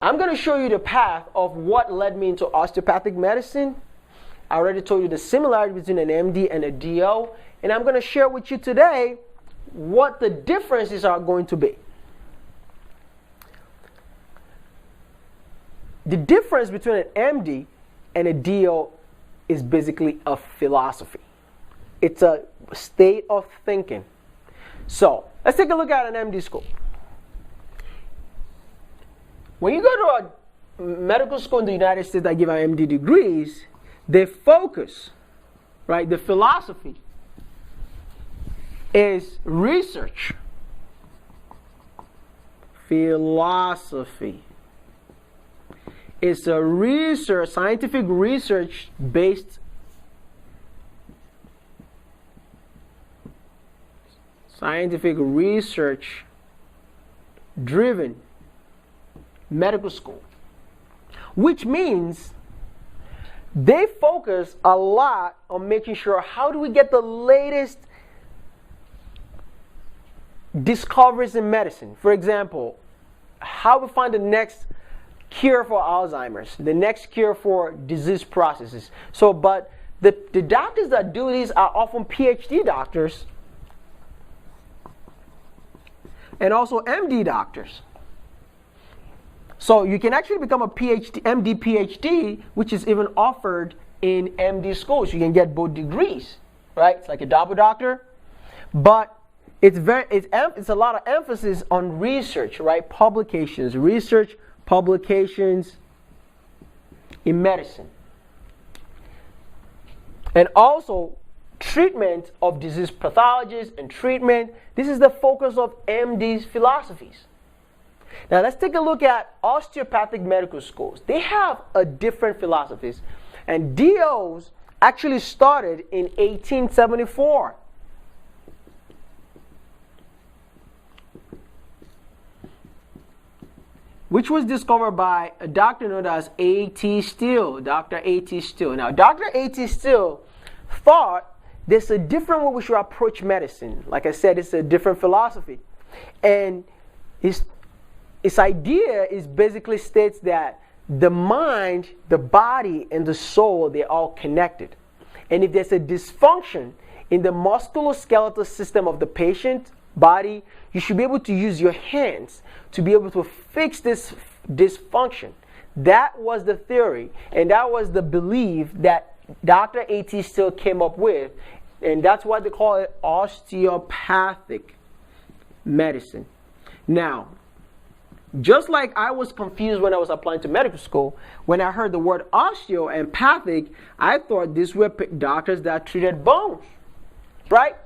I'm going to show you the path of what led me into osteopathic medicine. I already told you the similarity between an MD and a DO, and I'm going to share with you today what the differences are going to be. The difference between an MD and a DO is basically a philosophy. It's a state of thinking. So let's take a look at an MD school. When you go to a medical school in the United States that give out MD degrees, they focus, right? The philosophy is research. Philosophy. It's a research, scientific research based driven medical school, which means they focus a lot on making sure how do we get the latest discoveries in medicine. For example, how we find the next cure for Alzheimer's, the next cure for disease processes. So, but the doctors that do these are often PhD doctors and also MD doctors. So you can actually become a MD PhD, which is even offered in MD schools. You can get both degrees, right? It's like a double doctor, but it's a lot of emphasis on research, right? Publications, research, publications in medicine, and also treatment of disease pathologies and treatment. This is the focus of MD's philosophies. Now let's take a look at osteopathic medical schools. They have a different philosophies, and DOs actually started in 1874. Which was discovered by a doctor known as A.T. Still, Dr. A.T. Still. Now, Dr. A.T. Still thought there's a different way we should approach medicine. Like I said, it's a different philosophy. And his idea is basically states that the mind, the body, and the soul, they're all connected. And if there's a dysfunction in the musculoskeletal system of the patient body, you should be able to use your hands to be able to fix this dysfunction. That was the theory, and that was the belief that Dr. A.T. Still came up with, and that's why they call it osteopathic medicine. Now, just like I was confused when I was applying to medical school, when I heard the word osteo and pathic, I thought these were doctors that treated bones, right?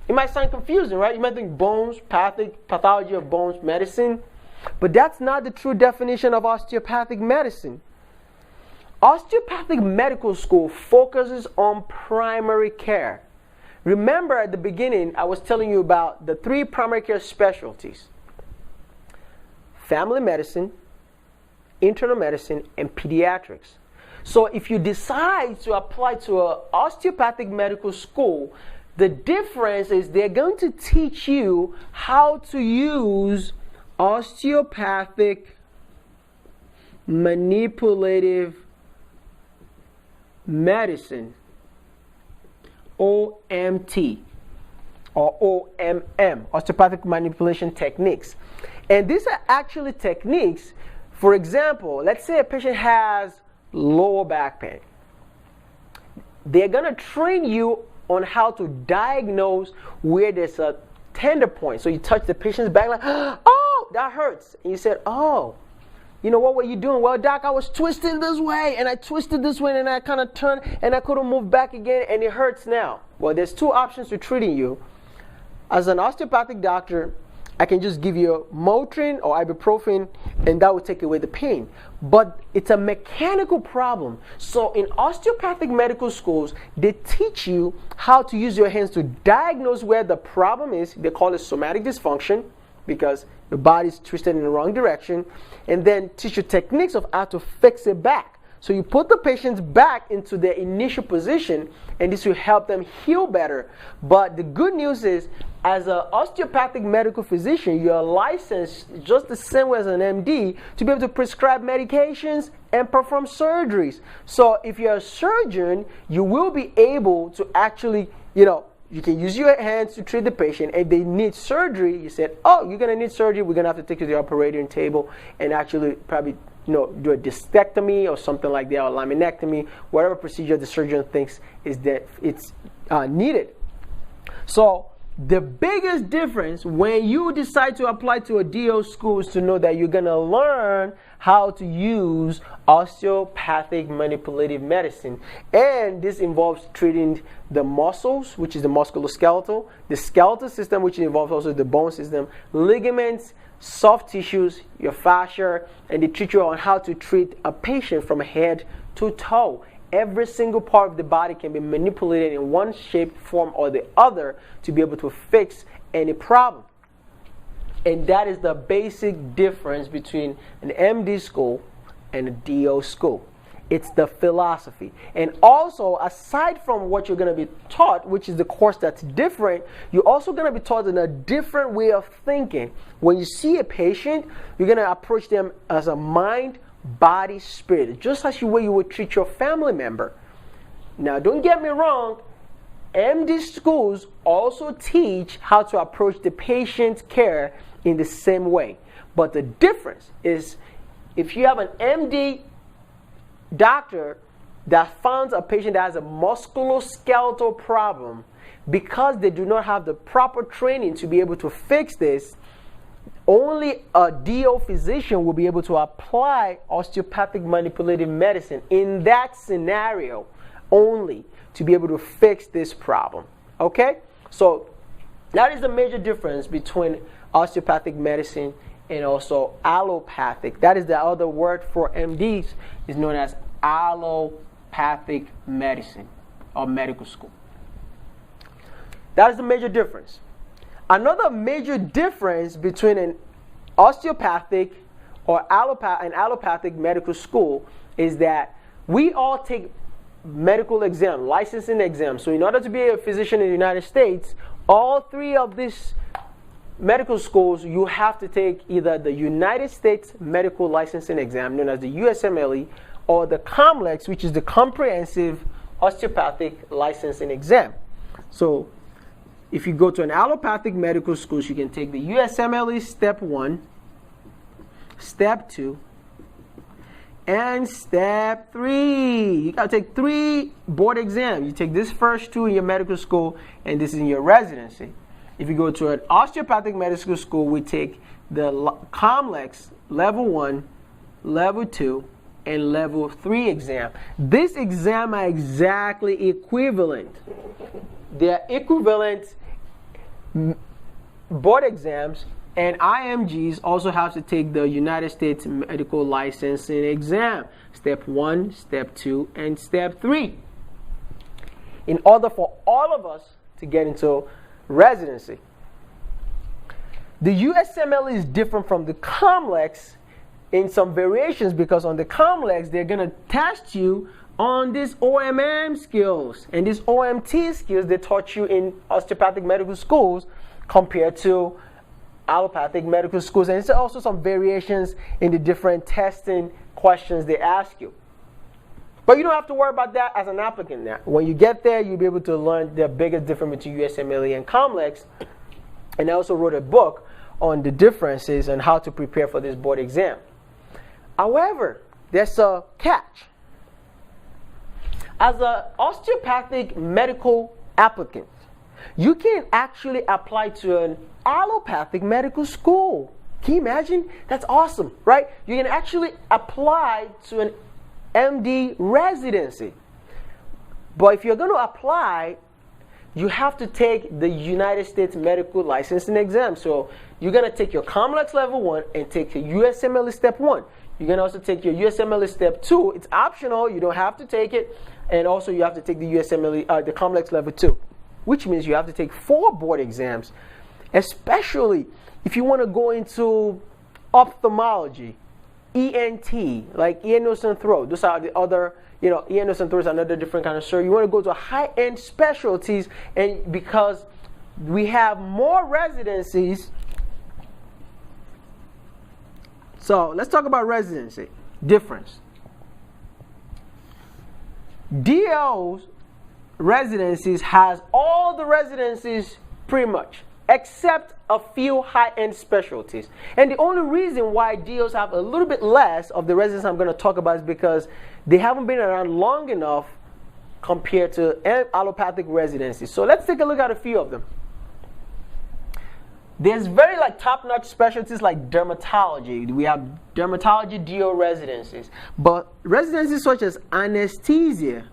It might sound confusing, right? You might think bones, pathology of bones, medicine. But that's not the true definition of osteopathic medicine. Osteopathic medical school focuses on primary care. Remember at the beginning, I was telling you about the 3 primary care specialties: family medicine, internal medicine, and pediatrics. So if you decide to apply to an osteopathic medical school, the difference is they're going to teach you how to use osteopathic manipulative medicine, OMT or OMM, osteopathic manipulation techniques. And these are actually techniques. For example, let's say a patient has lower back pain. They're going to train you on how to diagnose where there's a tender point. So you touch the patient's back like, oh, that hurts. And you said, oh, you know, what were you doing? Well, doc, I was twisting this way, and I twisted this way, and I kind of turned, and I couldn't move back again, and it hurts now. Well, there's 2 options to treating you. As an osteopathic doctor, I can just give you Motrin or ibuprofen, and that will take away the pain. But it's a mechanical problem. So in osteopathic medical schools, they teach you how to use your hands to diagnose where the problem is. They call it somatic dysfunction because your body's twisted in the wrong direction, and then teach you techniques of how to fix it back. So you put the patients back into their initial position, and this will help them heal better. But the good news is, as an osteopathic medical physician, you are licensed just the same way as an MD to be able to prescribe medications and perform surgeries. So if you're a surgeon, you will be able to actually, you can use your hands to treat the patient. If they need surgery, you said, oh, you're going to need surgery, we're going to have to take you to the operating table and actually probably do a discectomy or something like that, or laminectomy, whatever procedure the surgeon thinks is that it's needed. So the biggest difference when you decide to apply to a DO school is to know that you're going to learn how to use osteopathic manipulative medicine. And this involves treating the muscles, which is the musculoskeletal, the skeletal system, which involves also the bone system, ligaments, soft tissues, your fascia, and they teach you on how to treat a patient from head to toe. Every single part of the body can be manipulated in one shape, form, or the other to be able to fix any problem. And that is the basic difference between an MD school and a DO school. It's the philosophy. And also, aside from what you're going to be taught, which is the course that's different, you're also going to be taught in a different way of thinking. When you see a patient, you're going to approach them as a mind, body, spirit, just as the way you would treat your family member. Now, don't get me wrong, MD schools also teach how to approach the patient's care in the same way. But the difference is, if you have an MD doctor that finds a patient that has a musculoskeletal problem, because they do not have the proper training to be able to fix this, only a DO physician will be able to apply osteopathic manipulative medicine in that scenario only to be able to fix this problem. Okay? So that is the major difference between osteopathic medicine and also allopathic. That is the other word for MDs, is known as allopathic medicine or medical school. That is the major difference. Another major difference between an osteopathic or allopathic medical school is that we all take medical exam, licensing exam. So in order to be a physician in the United States, all three of these medical schools, you have to take either the United States Medical Licensing Exam, known as the USMLE, or the COMLEX, which is the Comprehensive Osteopathic Licensing Exam. So if you go to an allopathic medical school, you can take the USMLE Step 1, Step 2, and Step 3. You got to take 3 board exams. You take this first 2 in your medical school, and this is in your residency. If you go to an osteopathic medical school, we take the COMLEX Level 1, Level 2, and Level 3 exam. This exam are exactly equivalent. They are equivalent board exams, and IMGs also have to take the United States Medical Licensing Exam, Step 1, Step 2, and Step 3, in order for all of us to get into residency. The USMLE is different from the COMLEX in some variations, because on the COMLEX they're going to test you on these OMM skills, and these OMT skills they taught you in osteopathic medical schools compared to allopathic medical schools. And there's also some variations in the different testing questions they ask you. But you don't have to worry about that as an applicant now. When you get there, you'll be able to learn the biggest difference between USMLE and COMLEX. And I also wrote a book on the differences and how to prepare for this board exam. However, there's a catch. As an osteopathic medical applicant, you can actually apply to an allopathic medical school. Can you imagine? That's awesome, right? You can actually apply to an MD residency. But if you're going to apply, you have to take the United States Medical Licensing Exam. So you're going to take your COMLEX Level 1 and take your USMLE Step 1. You're going to also take your USMLE Step 2. It's optional. You don't have to take it. And also you have to take the USMLE, the COMLEX Level 2, which means you have to take 4 board exams, especially if you want to go into ophthalmology, ENT, like ear, nose, and throat. Those are the other, ear, nose, and throat is another different kind of surgery. You want to go to high-end specialties, and because we have more residencies. So let's talk about residency difference. DO's residencies has all the residencies pretty much, except a few high-end specialties. And the only reason why DOs have a little bit less of the residencies I'm going to talk about is because they haven't been around long enough compared to allopathic residencies. So let's take a look at a few of them. There's very top-notch specialties like dermatology. We have dermatology DO residencies. But residencies such as anesthesia,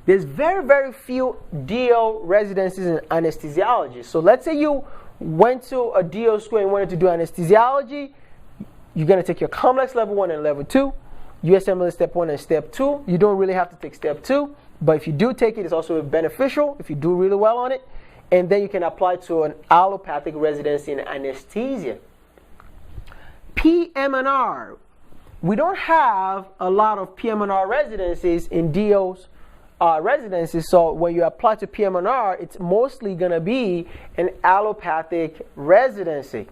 there's very, very few DO residencies in anesthesiology. So let's say you went to a DO school and wanted to do anesthesiology. You're going to take your complex level 1 and level 2, USMLE step 1 and step 2. You don't really have to take step 2, but if you do take it, it's also beneficial if you do really well on it. And then you can apply to an allopathic residency in anesthesia. PM&R. We don't have a lot of PM&R residencies in DO's residencies, so when you apply to PM&R, it's mostly going to be an allopathic residency.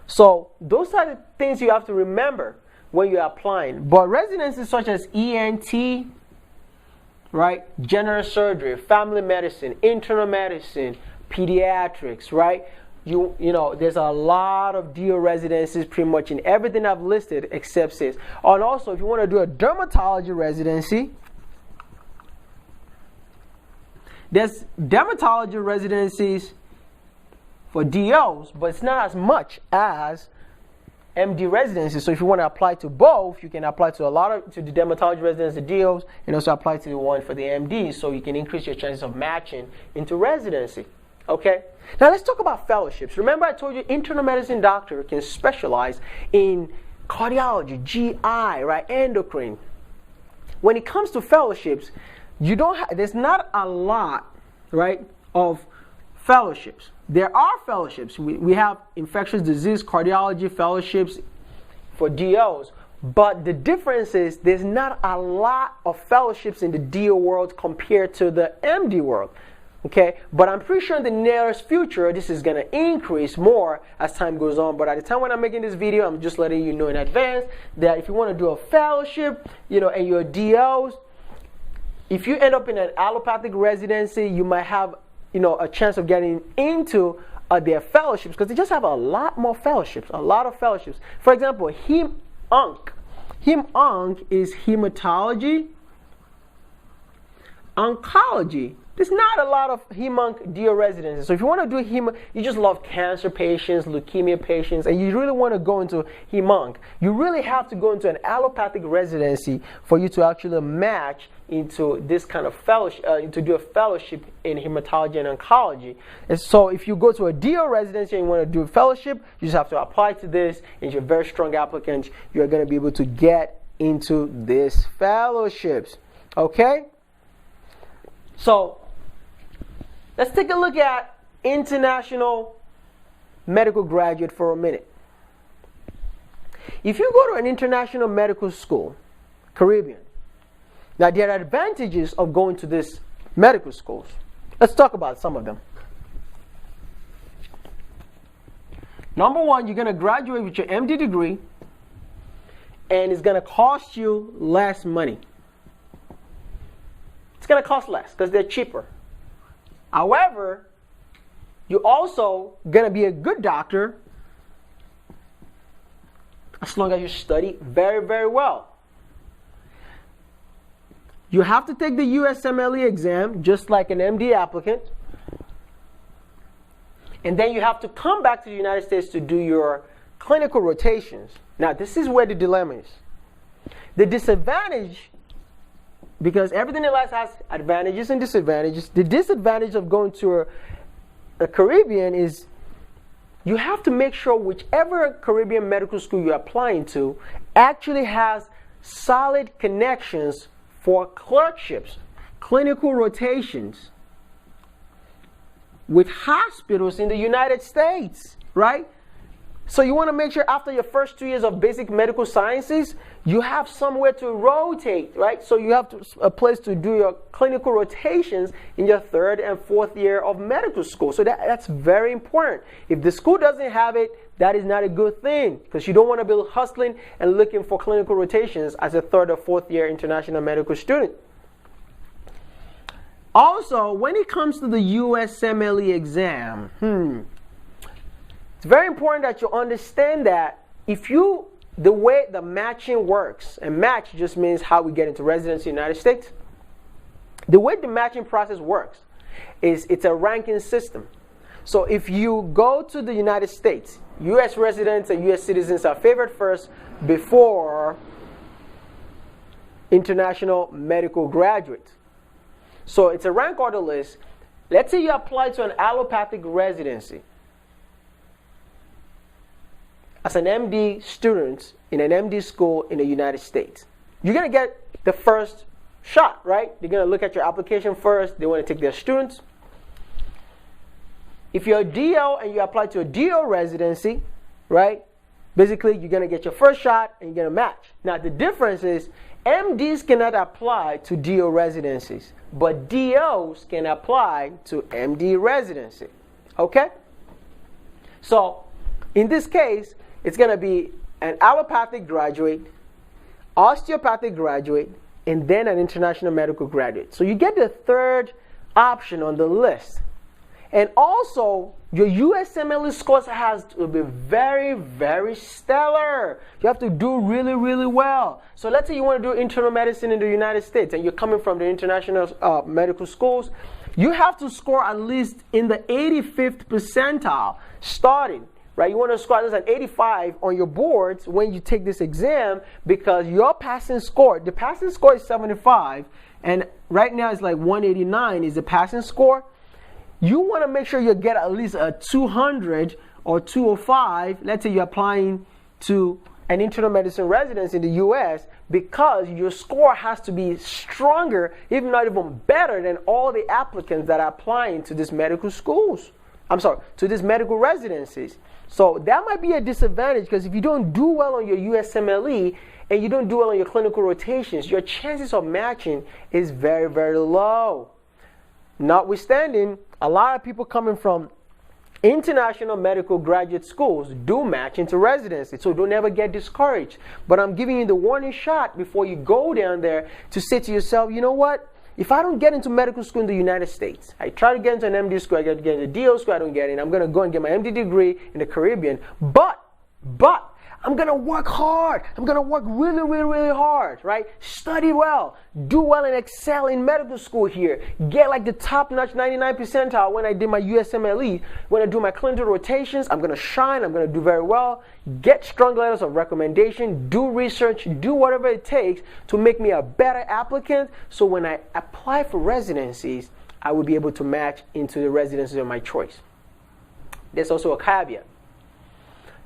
So those are the things you have to remember when you're applying. But residencies such as ENT, right, general surgery, family medicine, internal medicine, pediatrics, right? You know, there's a lot of DO residencies pretty much in everything I've listed except CIS. And also, if you want to do a dermatology residency, there's dermatology residencies for DOs, but it's not as much as MD residencies. So if you want to apply to both, you can apply to to the dermatology residency DOs and also apply to the one for the MD, so you can increase your chances of matching into residency. Okay? Now let's talk about fellowships. Remember I told you internal medicine doctor can specialize in cardiology, GI, right, endocrine. When it comes to fellowships, there's not a lot, right, of fellowships. There are fellowships. We have infectious disease cardiology fellowships for DOs, but the difference is there's not a lot of fellowships in the DO world compared to the MD world. Okay, but I'm pretty sure in the nearest future this is going to increase more as time goes on. But at the time when I'm making this video, I'm just letting you know in advance that if you want to do a fellowship, and your DOs, if you end up in an allopathic residency, you might have a chance of getting into their fellowships because they just have a lot more fellowships, a lot of fellowships. For example, Hem-Onc. Hem-Onc is hematology, oncology. There's not a lot of Hem-Onc DO residencies. So if you want to do you just love cancer patients, leukemia patients, and you really want to go into Hem-Onc, you really have to go into an allopathic residency for you to actually match into this kind of fellowship, to do a fellowship in hematology and oncology. And so if you go to a DO residency and you want to do a fellowship, you just have to apply to this, and if you're a very strong applicant, you're going to be able to get into these fellowships. Okay? So let's take a look at international medical graduate for a minute. If you go to an international medical school, Caribbean, now there are advantages of going to these medical schools. Let's talk about some of them. Number one, you're going to graduate with your MD degree, and it's going to cost you less money. It's going to cost less because they're cheaper. However, you're also going to be a good doctor as long as you study very, very well. You have to take the USMLE exam just like an MD applicant. And then you have to come back to the United States to do your clinical rotations. Now, this is where the dilemma is. The disadvantage, because everything in life has advantages and disadvantages, the disadvantage of going to a Caribbean is you have to make sure whichever Caribbean medical school you're applying to actually has solid connections for clerkships, clinical rotations with hospitals in the United States, right? So you want to make sure after your first 2 years of basic medical sciences, you have somewhere to rotate, right? So you have a place to do your clinical rotations in your 3rd and 4th year of medical school. So that's very important. If the school doesn't have it, that is not a good thing, because you don't want to be hustling and looking for clinical rotations as a 3rd or 4th year international medical student. Also, when it comes to the USMLE exam, it's very important that you understand that the way the matching works, and match just means how we get into residency in the United States. The way the matching process works is it's a ranking system. So if you go to the United States, U.S. residents and U.S. citizens are favored first before international medical graduates. So it's a rank order list. Let's say you apply to an allopathic residency as an MD student in an MD school in the United States. You're going to get the first shot, right? They're going to look at your application first. They want to take their students. If you're a DO and you apply to a DO residency, right, basically you're going to get your first shot and you're going to match. Now the difference is MDs cannot apply to DO residencies, but DOs can apply to MD residency. Okay? So in this case, it's going to be an allopathic graduate, osteopathic graduate, and then an international medical graduate. So you get the 3rd option on the list. And also, your USMLE scores has to be very, very stellar. You have to do really, really well. So let's say you want to do internal medicine in the United States and you're coming from the international medical schools. You have to score at least in the 85th percentile starting. Right? You want to score at least an 85 on your boards when you take this exam, because your passing score, the passing score is 75, and right now it's like 189 is the passing score. You want to make sure you get at least a 200 or 205. Let's say you're applying to an internal medicine residence in the U.S., because your score has to be stronger, if not even better, than all the applicants that are applying to these medical schools. To these medical residencies. So that might be a disadvantage, because if you don't do well on your USMLE and you don't do well on your clinical rotations, your chances of matching is very, very low. Notwithstanding, a lot of people coming from international medical graduate schools do match into residency, so don't ever get discouraged. But I'm giving you the warning shot before you go down there to say to yourself, you know what? If I don't get into medical school in the United States, I try to get into an MD school, I get into a DO school, I don't get in. I'm going to go and get my MD degree in the Caribbean. But I'm going to work hard. I'm going to work really, really, really hard, right? Study well. Do well and excel in medical school here. Get like the top-notch 99 percentile when I did my USMLE. When I do my clinical rotations, I'm going to shine. I'm going to do very well. Get strong letters of recommendation. Do research. Do whatever it takes to make me a better applicant. So when I apply for residencies, I will be able to match into the residencies of my choice. There's also a caveat.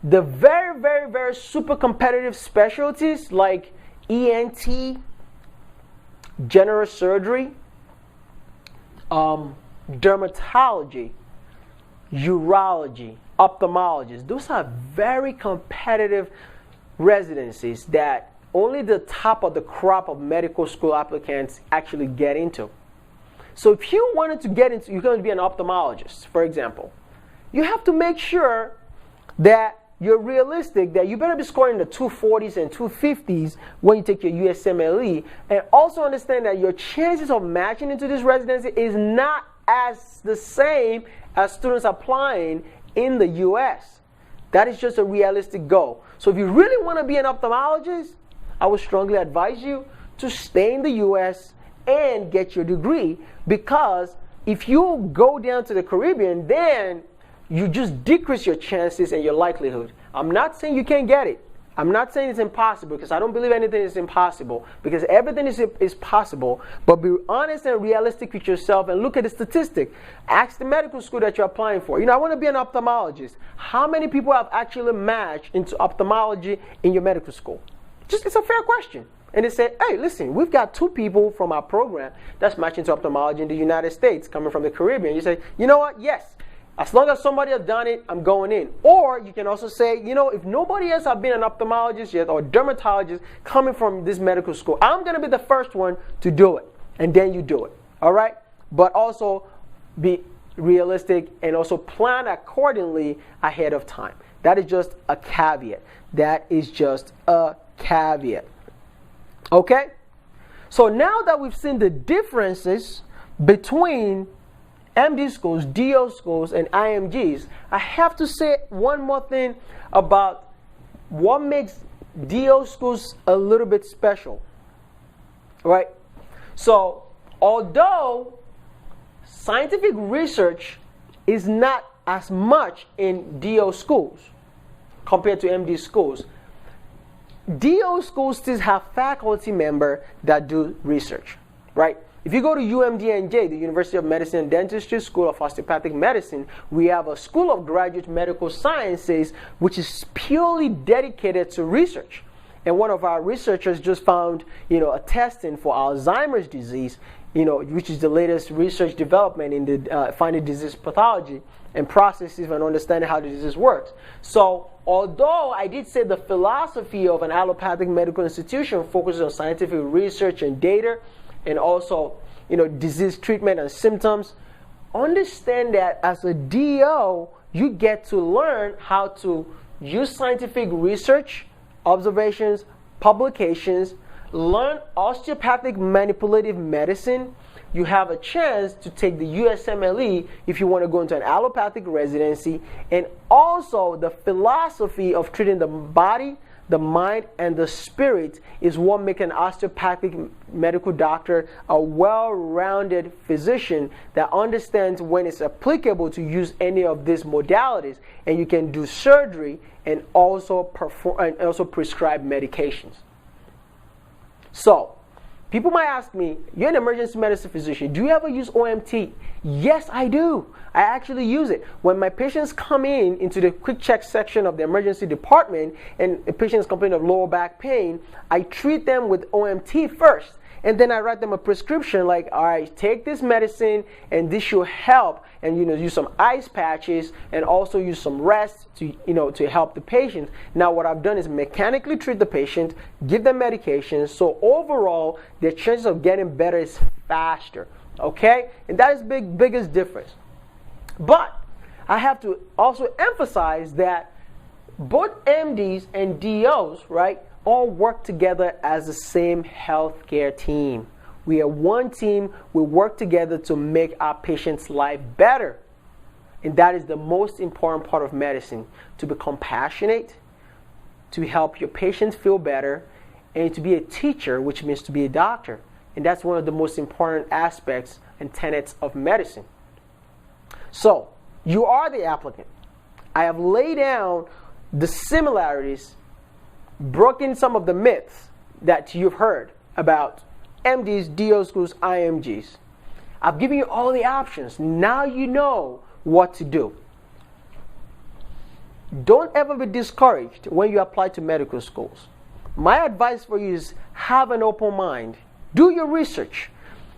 The very, very, very super competitive specialties like ENT, general surgery, dermatology, urology, ophthalmologists, those are very competitive residencies that only the top of the crop of medical school applicants actually get into. So if you wanted to get into, you're going to be an ophthalmologist, for example, you have to make sure that you're realistic, that you better be scoring the 240s and 250s when you take your USMLE, and also understand that your chances of matching into this residency is not as the same as students applying in the US. That is just a realistic goal. So if you really want to be an ophthalmologist, I would strongly advise you to stay in the US and get your degree, because if you go down to the Caribbean, then you just decrease your chances and your likelihood. I'm not saying you can't get it. I'm not saying it's impossible, because I don't believe anything is impossible, because everything is possible. But be honest and realistic with yourself and look at the statistic. Ask the medical school that you're applying for. I want to be an ophthalmologist. How many people have actually matched into ophthalmology in your medical school? It's a fair question. And they said, hey, listen, we've got 2 people from our program that's matching to ophthalmology in the United States coming from the Caribbean. You say, you know what? Yes. As long as somebody has done it, I'm going in. Or you can also say, if nobody else has been an ophthalmologist yet or dermatologist coming from this medical school, I'm going to be the first one to do it. And then you do it. All right? But also be realistic and also plan accordingly ahead of time. That is just a caveat. That is just a caveat. Okay? So now that we've seen the differences between MD schools, DO schools, and IMGs, I have to say one more thing about what makes DO schools a little bit special. Right? So, although scientific research is not as much in DO schools compared to MD schools, DO schools still have faculty members that do research, right? If you go to UMDNJ, the University of Medicine and Dentistry School of Osteopathic Medicine, we have a School of Graduate Medical Sciences which is purely dedicated to research. And one of our researchers just found, a testing for Alzheimer's disease, which is the latest research development in the finding disease pathology and processes and understanding how the disease works. So, although I did say the philosophy of an allopathic medical institution focuses on scientific research and data, and also, disease treatment and symptoms, understand that as a DO, you get to learn how to use scientific research, observations, publications, learn osteopathic manipulative medicine. You have a chance to take the USMLE if you want to go into an allopathic residency, and also the philosophy of treating the body, the mind, and the spirit is what makes an osteopathic medical doctor a well-rounded physician that understands when it's applicable to use any of these modalities, and you can do surgery and also prescribe medications. So, people might ask me, you're an emergency medicine physician, do you ever use OMT? Yes, I do. I actually use it. When my patients come into the quick check section of the emergency department and a patient is complaining of lower back pain, I treat them with OMT first. And then I write them a prescription like, all right, take this medicine and this should help. And use some ice patches and also use some rest to help the patient. Now what I've done is mechanically treat the patient, give them medications, so overall their chances of getting better is faster. Okay? And that is biggest difference. But I have to also emphasize that both MDs and DOs, right, all work together as the same healthcare team. We are one team. We work together to make our patient's life better. And that is the most important part of medicine, to be compassionate, to help your patients feel better, and to be a teacher, which means to be a doctor. And that's one of the most important aspects and tenets of medicine. So, you are the applicant. I have laid down the similarities, broken some of the myths that you've heard about MDs, DO schools, IMGs. I've given you all the options. Now you know what to do. Don't ever be discouraged when you apply to medical schools. My advice for you is have an open mind. Do your research.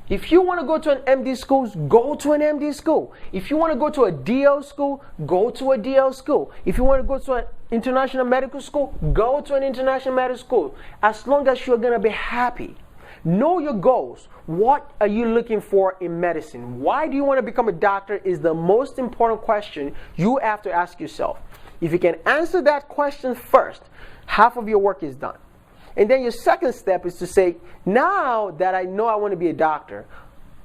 If you want to go to an MD school, go to an MD school. If you want to go to a DO school, go to a DO school. If you want to go to an international medical school, go to an international medical school. As long as you're going to be happy. Know your goals. What are you looking for in medicine? Why do you want to become a doctor is the most important question you have to ask yourself. If you can answer that question first, half of your work is done. And then your second step is to say, now that I know I want to be a doctor,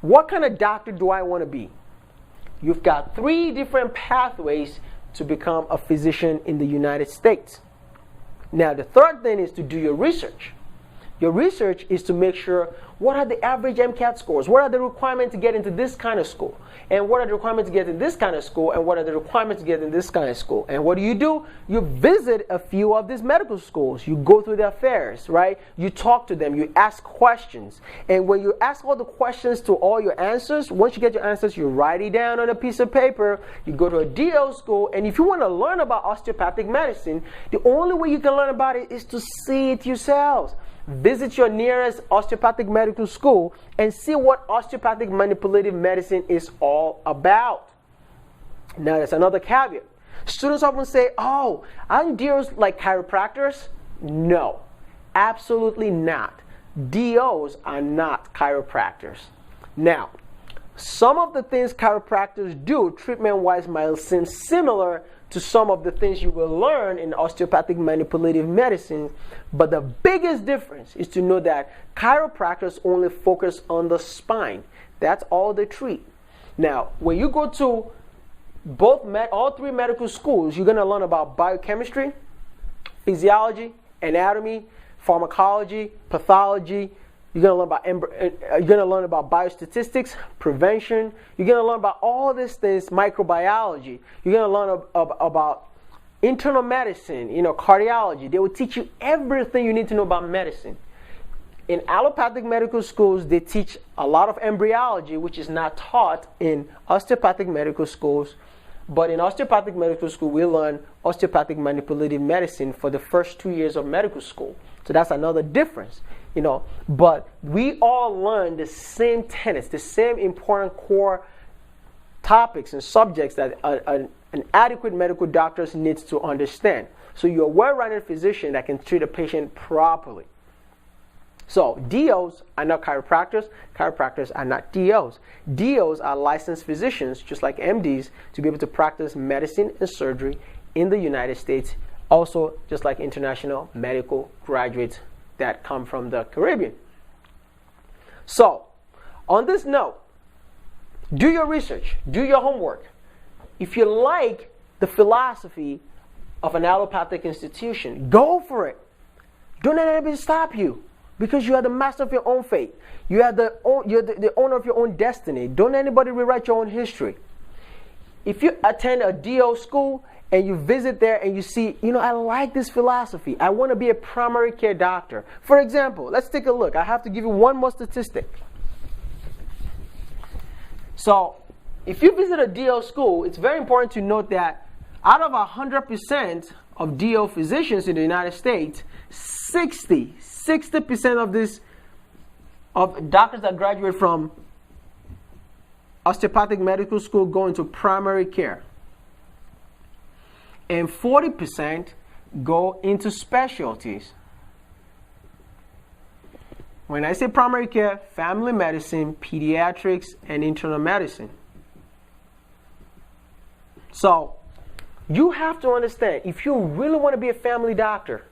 what kind of doctor do I want to be? You've got 3 different pathways to become a physician in the United States. Now, the third thing is to do your research. Your research is to make sure what are the average MCAT scores, what are the requirements to get into this kind of school, and what are the requirements to get in this kind of school, and what are the requirements to get in this kind of school. And what do? You visit a few of these medical schools. You go through their affairs, right? You talk to them. You ask questions. And when you ask all the questions to all your answers, once you get your answers, you write it down on a piece of paper. You go to a DO school. And if you want to learn about osteopathic medicine, the only way you can learn about it is to see it yourselves. Visit your nearest osteopathic medical school and see what osteopathic manipulative medicine is all about. Now, there's another caveat. Students often say, oh, aren't DOs like chiropractors? No, absolutely not. DOs are not chiropractors. Now, some of the things chiropractors do treatment-wise might seem similar to some of the things you will learn in osteopathic manipulative medicine, but the biggest difference is to know that chiropractors only focus on the spine. That's all they treat. Now, when you go to all three medical schools, you're going to learn about biochemistry, physiology, anatomy, pharmacology, pathology. You're going to learn about biostatistics, prevention. You're going to learn about all these things, microbiology. You're going to learn about internal medicine, cardiology. They will teach you everything you need to know about medicine. In allopathic medical schools, they teach a lot of embryology, which is not taught in osteopathic medical schools. But in osteopathic medical school, we learn osteopathic manipulative medicine for the first 2 years of medical school. So that's another difference, But we all learn the same tenets, the same important core topics and subjects that an adequate medical doctor needs to understand. So you're a well-rounded physician that can treat a patient properly. So DOs are not chiropractors. Chiropractors are not DOs. DOs are licensed physicians, just like MDs, to be able to practice medicine and surgery in the United States. Also, just like international medical graduates that come from the Caribbean. So, on this note, do your research, do your homework. If you like the philosophy of an allopathic institution, go for it. Don't let anybody stop you. Because you are the master of your own fate. You're the owner of your own destiny. Don't let anybody rewrite your own history. If you attend a DO school and you visit there and you see, I like this philosophy. I want to be a primary care doctor. For example, let's take a look. I have to give you one more statistic. So, if you visit a DO school, it's very important to note that out of 100% of DO physicians in the United States, 60% of doctors that graduate from osteopathic medical school go into primary care. And 40% go into specialties. When I say primary care, family medicine, pediatrics, and internal medicine. So, you have to understand, if you really want to be a family doctor,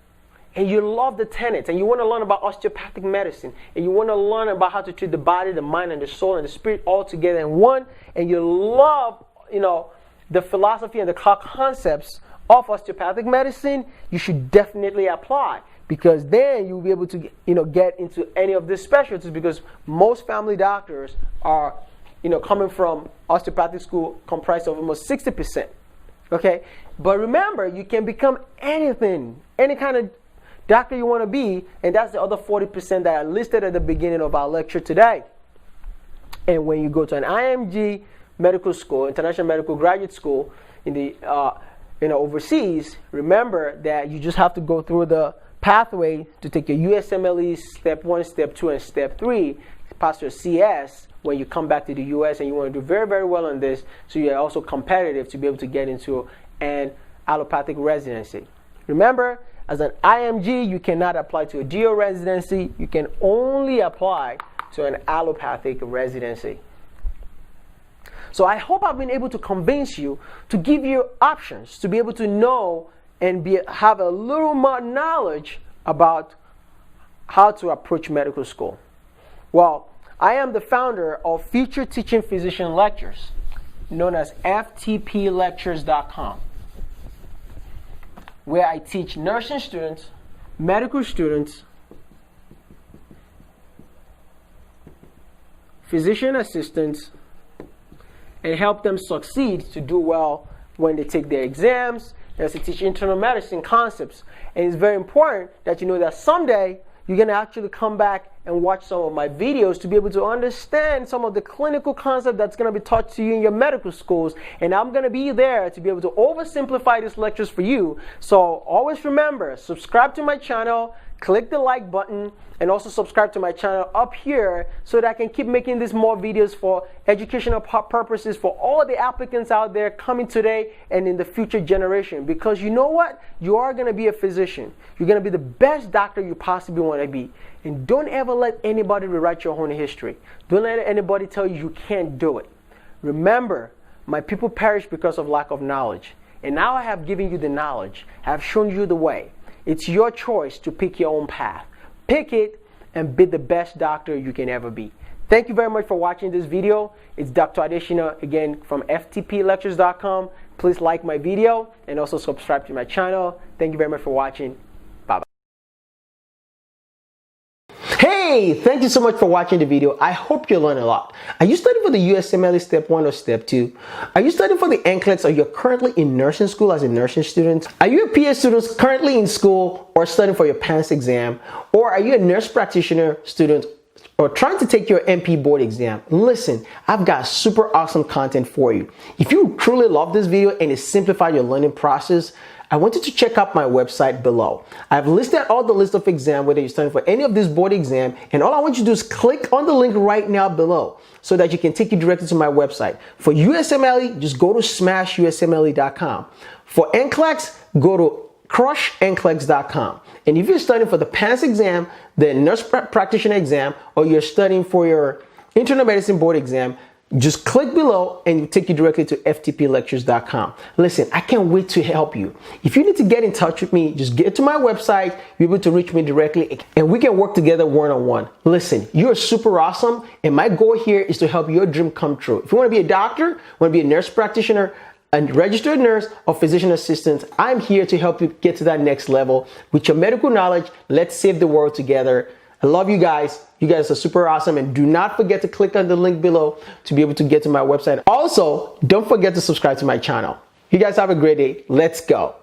and you love the tenets, and you want to learn about osteopathic medicine, and you want to learn about how to treat the body, the mind, and the soul, and the spirit all together in one, and you love, the philosophy and the concepts of osteopathic medicine, you should definitely apply, because then you'll be able to, get into any of these specialties, because most family doctors are, coming from osteopathic school comprised of almost 60%. Okay? But remember, you can become anything, any kind of doctor you want to be, and that's the other 40% that I listed at the beginning of our lecture today. And when you go to an IMG medical school, international medical graduate school in the overseas, remember that you just have to go through the pathway to take your USMLE step 1, step 2, and step 3, pass your CS when you come back to the US, and you want to do very, very well on this, so you're also competitive to be able to get into an allopathic residency. Remember, as an IMG, you cannot apply to a DO residency. You can only apply to an allopathic residency. So I hope I've been able to convince you, to give you options, to be able to know and have a little more knowledge about how to approach medical school. Well, I am the founder of Future Teaching Physician Lectures, known as ftplectures.com. where I teach nursing students, medical students, physician assistants, and help them succeed to do well when they take their exams. And I teach internal medicine concepts. And it's very important that you know that someday you're going to actually come back and watch some of my videos to be able to understand some of the clinical concept that's going to be taught to you in your medical schools. And I'm going to be there to be able to oversimplify these lectures for you. So always remember, subscribe to my channel, click the like button, and also subscribe to my channel up here so that I can keep making these more videos for educational purposes for all the applicants out there coming today and in the future generation. Because you know what? You are going to be a physician. You're going to be the best doctor you possibly want to be. And don't ever let anybody rewrite your own history. Don't let anybody tell you you can't do it. Remember, my people perish because of lack of knowledge. And now I have given you the knowledge. I have shown you the way. It's your choice to pick your own path. Pick it and be the best doctor you can ever be. Thank you very much for watching this video. It's Dr. Adeshina again from ftplectures.com. Please like my video and also subscribe to my channel. Thank you very much for watching. Bye-bye. Hey, thank you so much for watching the video. I hope you learned a lot. Are you studying for the USMLE Step 1 or Step 2? Are you studying for the NCLEX or you're currently in nursing school as a nursing student? Are you a PA student currently in school or studying for your PANCE exam? Or are you a nurse practitioner student or trying to take your NP board exam? Listen, I've got super awesome content for you. If you truly love this video and it simplified your learning process, I want you to check out my website below. I've listed all the list of exams, whether you're studying for any of this board exam, and all I want you to do is click on the link right now below so that you can take you directly to my website. For USMLE, just go to smashusmle.com. For NCLEX, go to crushnclex.com. And if you're studying for the PANCE exam, the nurse practitioner exam, or you're studying for your internal medicine board exam, just click below and it'll take you directly to ftplectures.com. Listen, I can't wait to help you. If you need to get in touch with me, just get to my website, be able to reach me directly, and we can work together one-on-one. Listen, you're super awesome, and my goal here is to help your dream come true. If you want to be a doctor, want to be a nurse practitioner, a registered nurse, or physician assistant, I'm here to help you get to that next level with your medical knowledge. Let's save the world together. I love you guys. You guys are super awesome, and do not forget to click on the link below to be able to get to my website. Also, don't forget to subscribe to my channel. You guys have a great day. Let's go.